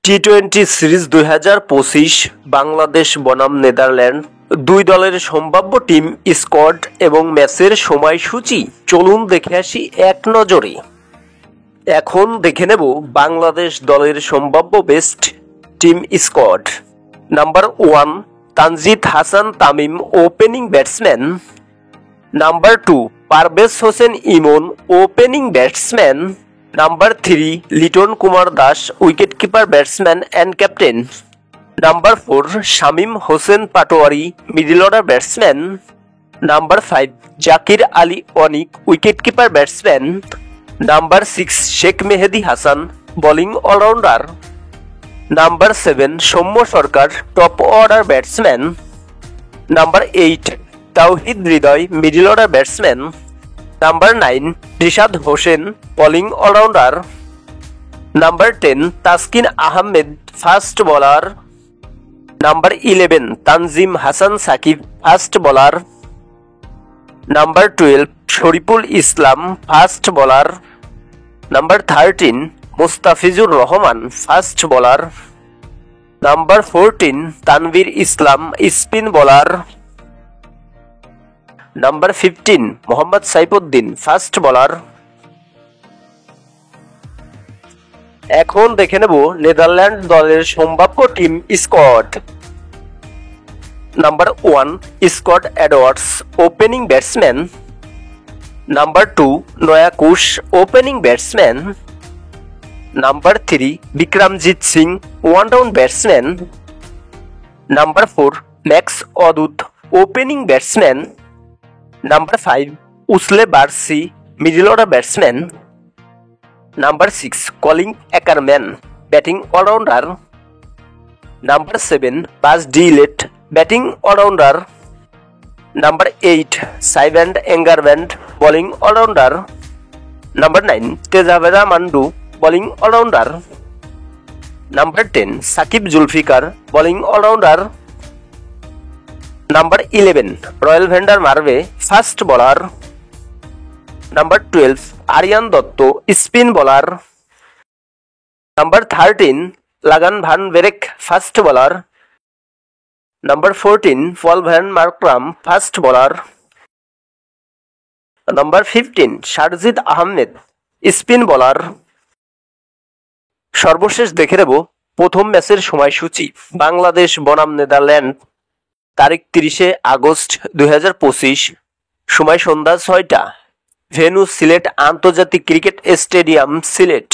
টি-20 series 2025 Bangladesh বনাম Netherland দুই দলের সম্ভাব্য টিম স্কোয়াড এবং ম্যাচের সময়সূচি চলুন দেখে আসি এক নজরে। এখন দেখে নেব বাংলাদেশ দলের সম্ভাব্য best team squad. Number 1 Tanzid Hasan Tamim opening batsman. Number 2 Parvez Hossain Emon opening batsman. Number 3 Liton Kumar Das wicketkeeper batsman and captain. Number 4 Shamim Hossain Patwari middle order batsman. Number 5 Jaker Ali Anik wicketkeeper batsman. Number 6 Sheikh Mehedi Hasan bowling allrounder. Number 7 Soumya Sarkar top order batsman. Number 8 Towhid Hridoy middle order batsman. Number 9 Rishad Hossain bowling allrounder. Number 10 Taskin Ahmed fast bowler. Number 11 Tanzim Hasan Sakib fast bowler. Number 12 Shoriful Islam fast bowler. Number 13 Mustafizur Rahman fast bowler. Number 14 Tanvir Islam spin bowler. Number 15 Mohammad Saifuddin fast bowler. এখন দেখে নেব Netherland দলের সম্ভাব্য team squad. Number 1 Scott Edwards opening batsman. Number 2 Noah Croes opening batsman. Number 3 Vikramjit Singh one down batsman. Number 4 Max অদুত opening batsman. Number 5 Wesley Barresi middle order batsman. Number 6 Colin Ackermann batting allrounder. Number 7 Bas de Leede batting allrounder. Number 8 Sybrand Engelbrecht bowling allrounder. Number 9 তেজাবেদা মান্ডু bowling allrounder. Number 10 Saqib Zulfiqar bowling allrounder. Number 11 Roelof van der Merwe fast bowler. Number 12 Aryan Dutt spin bowler. Number 13 Logan van Beek fast bowler. Number 14 Paul van Meekeren fast bowler. Number 15 Shariz Ahmed spin bowler. সর্বশেষ দেখে নেব প্রথম ম্যাচের সময়সূচি বাংলাদেশ বনাম Netherland, তারিখ 30 আগস্ট 2025, সময় সন্ধ্যা 6টা, ভেন্যু সিলেট আন্তর্জাতিক ক্রিকেট স্টেডিয়াম সিলেট।